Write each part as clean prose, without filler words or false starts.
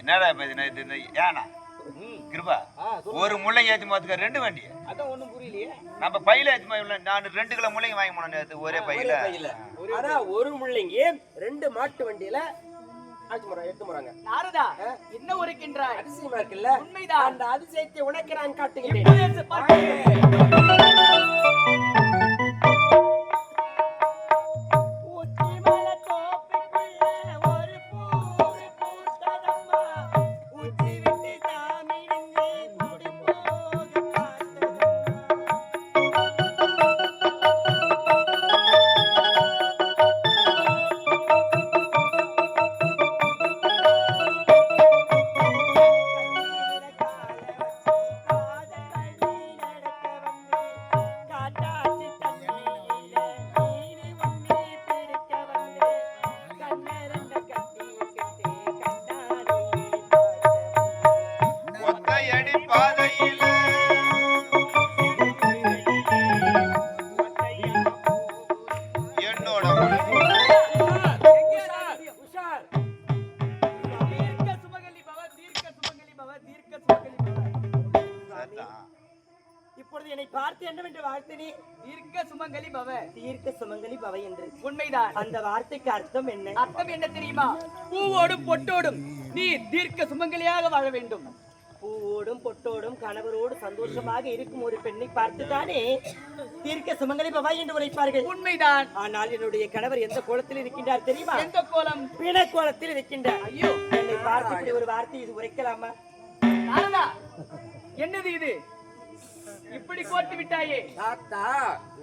என்னடா இது ஏனா கிருபா ஒரு முள்ளங்கி ஏத்தி போறதுக்கு 2 வண்டி அதான் ஒண்ணும் புரியலையே. நம்ம பையில ஏத்தி போய் நான் 2 கிலோ முள்ளங்கி வாங்கி போனேன் நேத்து ஒரே பையில. ஆனா ஒரு முள்ளங்கி 2 மாட்டு வண்டியில எடுத்து போறாங்க. நாரதா என்ன உரைக்கின்றாய்? அதிசயமா இருக்குல்ல? உண்மைதான். அந்த அதிசயத்தை உனக்கு நான் காட்டுகிறேன். இப்பொழுது என்னை பார்த்து என்னவென்று வாழ்த்தினி? தீர்க்க சுமங்கலி பவ. தீர்க்க சுமங்கலி பவ என்று. உண்மைதான். அந்த வார்த்தைக்கு அர்த்தம் என்ன? அர்த்தம் என்ன தெரியுமா? பூவோடும் பொட்டோடும் நீ தீர்க்க சுமங்கலியாக வாழ வேண்டும். பூவோடும் பொட்டோடும் கணவரோடு சந்தோஷமாக இருக்கும் ஒரு பெண்ணை பார்த்துதானே தீர்க்க சுமங்கலி பவா என்று உரைப்பார்கள். உண்மைதான். ஆனால் என்னுடைய கணவர் எந்த கோலத்தில் இருக்கின்றார் தெரியுமா? எந்த கோலம்? பிண கோலத்தில் இருக்கின்றார். ஐயோ, என்னை பார்த்து ஒரு வார்த்தை இது உரைக்கலாமா? என்னது இது? இப்படி கோர்த்து விட்டாயே. தாத்தா,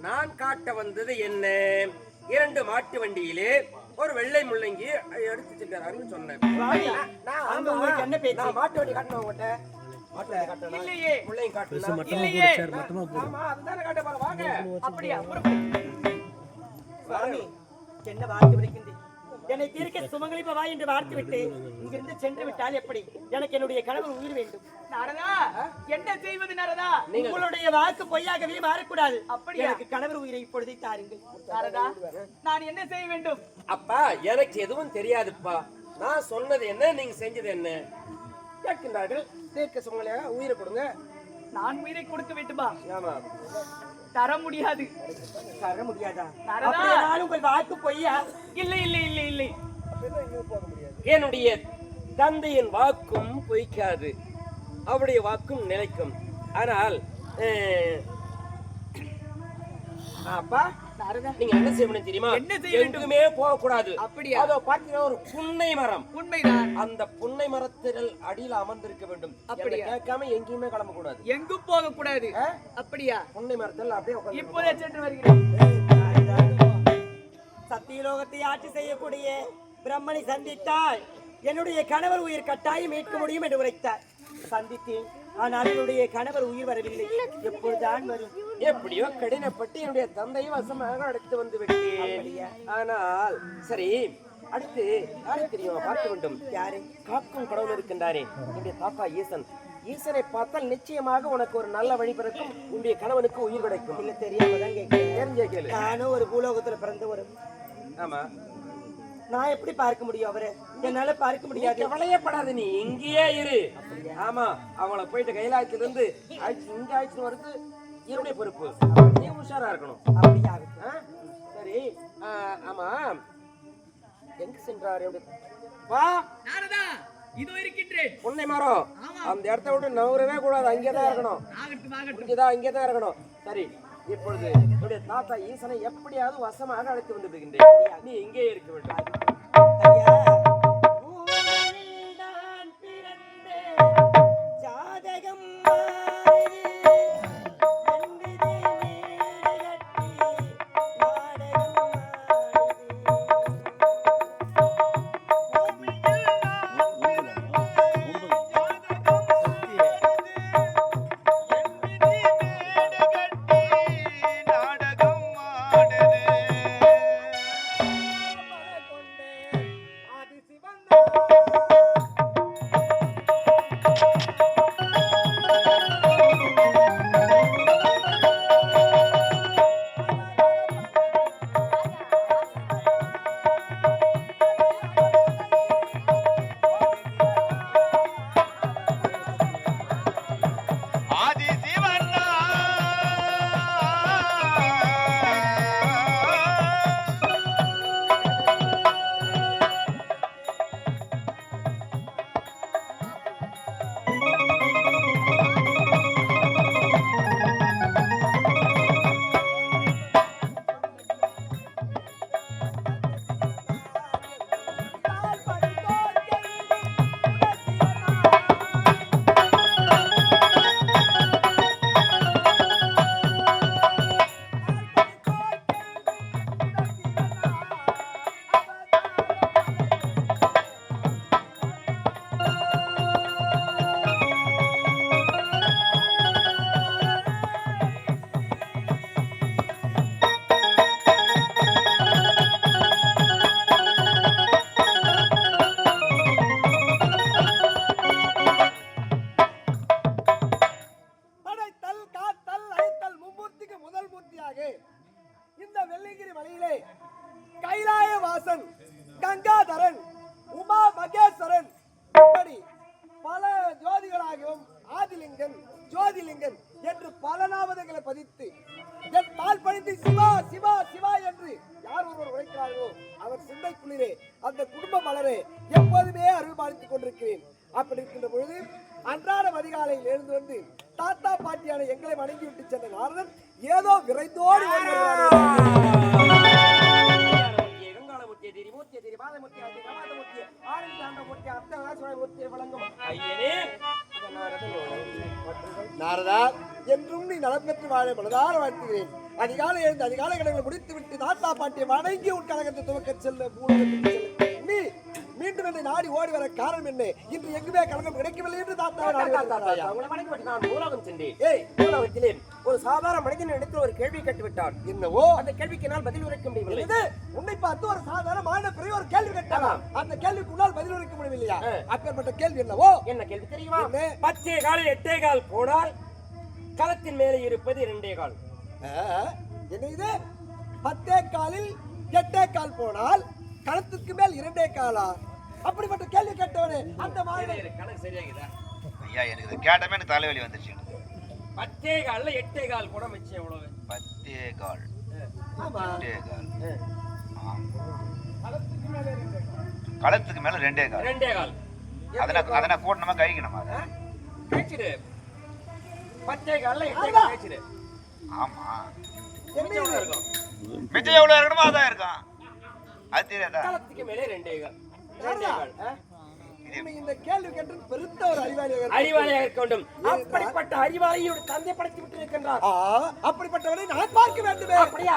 நான் காட்ட வந்தது என்ன? 2 மாட்டு வண்டியிலே ஒரு வெள்ளை முள்ளங்கி எடுத்து சென்றார்னு சொன்னேன். என்ன பேச்சு? மாட்டு வண்டி காட்டணும் உங்கள்கிட்ட. இல்லையே. முள்ளங்கி காட்டணும். இல்லையே. ஆமா, அதுதானே காட்ட போற. வாங்க. அப்படியா? சுவாமி, என்ன வார்த்தை விடுக்கின்றீ? என்னை தீர்க்க சுமங்கலி பவா என்று வார்த்தை விட்டு இங்கிருந்து சென்று விட்டால் எப்படி? எனக்கு என்னுடைய கணவர் உயிர் வேண்டும். நாரதா, என்ன செய்வது நாரதா? உங்களுடைய வாக்கு பொய்யாகவே மாறக்கூடாது. அப்படியே எனக்கு கணவர் உயிரை இப்பொழுதே தாருங்கள். நாரதா, நான் என்ன செய்ய வேண்டும்? அப்பா, எனக்கு எதுவும் தெரியாதுப்பா. நான் சொன்னது என்ன, நீங்க செஞ்சது என்ன கேட்கின்றார்கள். தீர்க்க சுமங்கலியாக உயிரை கொடுங்க. நான் உயிரை கொடுக்க வேண்டுமா? ஆமா. தர முடியாது. தர முடியாதா? உங்கள் வாக்கு பொய்யா? இல்லை இல்லை இல்லை இல்லை. என்னுடைய தந்தையின் வாக்கும் பொய்க்காது, அவருடைய வாக்கும் நிலைக்கும். ஆனால் அப்பா, நீங்க என்ன செய்யணும் தெரியுமா? எங்குமே போக கூடாது. அப்படியே அதோ பாத்தீங்கன்னா ஒரு புன்னை மரம். உண்மைதான். அந்த புன்னை மரத்தில் அடியில் அமர்ந்திருக்க வேண்டும். அப்படியே கேட்காம எங்கேயுமே கிளம்ப கூடாது, எங்கும் போக கூடாது. அப்படியா? புன்னை மரத்தில் அப்படியே இப்போதே சென்று வருகிறேன். சத்தியலோகத்தை ஆட்சி செய்யக்கூடிய பிரம்மனை சந்தித்தால் என்னுடைய கணவர் உயிர் கட்டாயம் மீட்க முடியும் என்று உரைத்தார். சந்தித்தேன். ஆனால் என்னுடைய கணவர் உயிர் வரவில்லை. எப்பொழுதுதான் வரும்? எப்படியோ கடினப்பட்டு என்னுடைய தந்தையை வசமாக அழைத்து வந்து விட்டேன். ஆனால் சரி, அடுத்து யாரை தெரியும் பார்க்க வேண்டும். யாரு? காக்கும் கடவுள் இருக்கின்றாரே, என்னுடைய தாத்தா ஈசன். ஈசனை பார்த்தால் நிச்சயமாக உனக்கு ஒரு நல்ல வழி பிறக்கும், உன்னுடைய கணவனுக்கு உயிர் கிடைக்கும். இல்ல தெரியாமதான் கேட்கிறேன். தெரிஞ்சே கேளு. நானும் ஒரு பூலோகத்துல பிறந்த ஒரு. ஆமா, நான் எப்படி பார்க்க முடியும் அவரை? என்னால பார்க்க முடியாது. கவலையப்படாது, நீ இங்கேயே இரு. ஆமா, அவங்கள போயிட்டு கைலாயத்திலிருந்து இங்க ஆயிடுச்சு வருது என்னுடைய பொறுப்பு. நீ உஷாரா இருக்கணும். அப்படியா? சரி. ஆமா, எங்க சென்றாரு? வா நாரதா, இதோ இருக்கின்றேன். புன்னை மரம் அந்த இடத்த விட்டு நவரவே கூடாது, அங்கேதான் இருக்கணும். இங்கதான் இங்கேதான் இருக்கணும். சரி, இப்பொழுது என்னுடைய தாத்தா ஈசனை எப்படியாவது வசமாக அழைத்து வந்து விடுகின்றேன். நீ இங்கே இருக்க வேண்டும். இருக்கிறேன். அப்படி இருக்கின்ற பொழுது அன்றாடம் அதிகாலையில் எழுந்து வந்து தாத்தா பாட்டியான எங்களை வணங்கி விட்டு சென்ற நாரதன் ஏதோ விரைந்தோடு ஓடி வருகிறார். நாரதா, என்றும் நீ நலம் பெற்று வாழ மனதார வாழ்த்துகிறேன். அதிகாலை எழுந்து அதிகாலை கடனை முடித்து விட்டு தாத்தா பாட்டியை வணங்கி உன் கழகத்தை துவக்க செல்ல நீ மீண்டும் என்னை நாடி ஓடி வர காரணம் என்ன? இன்று எங்குமே கழகம் கிடைக்கவில்லை என்று தாத்தா ஒரு சாதாரண மனிதன் இடத்தில் ஒரு கேள்வி கேட்டுவிட்டான். என்னவோ அந்த கேள்விக்கு நான் பதில் உரைக்க முடியவில்லை. உன்னை பார்த்து ஒரு சாதாரண மாநில பெரிய ஒரு கேள்வி கேட்டாலாம். அந்த கேள்விக்கு உன்னால் பதில் உரைக்க முடியவில்லையா? அப்பேற்பட்ட கேள்வி என்னவோ? என்ன கேள்வி தெரியுமா? 10 காலில் 8 கால் போனால் களத்தின் மேலே இருப்பது 2 கால். என்ன இது? 10 காலில் 8 கால் போனால் களத்துக்கு மேல் 2 காலா? அப்படிப்பட்ட கேள்வி கேட்டவனே அந்த மாதிரி கணக்கு சரியாகுதா? ஐயா எனக்கு இதை கேட்டமே எனக்கு தலைவலி வந்துருச்சு. 10 கால்ல 8 கால் கூட மிச்சம் எவ்வளவு? 10 கால். ஆமா, 8 கால். களத்துக்கு மேல 2 கால். 2 கால். அதன கூட்டணுமா கழிக்கணுமா? அத கழிச்சிடு. 10 கால்ல 8 கால் கழிச்சிடு. ஆமா. என்ன இருக்கும்? மிச்சம் எவ்வளவு இருக்கணுமோ அதான் இருக்கும். அது தெரியாதா? களத்துக்கு மேலே 2 கால். 2 கால். இந்த கேள்வி கேட்டு பெருத்த ஒரு அறிவாளியாக இருக்க வேண்டும். அப்படிப்பட்ட அறிவாளியோட தந்தை படைத்து விட்டு இருக்கின்றார். அப்படிப்பட்டவனை நான் பார்க்க வேண்டுமே. அப்படியா?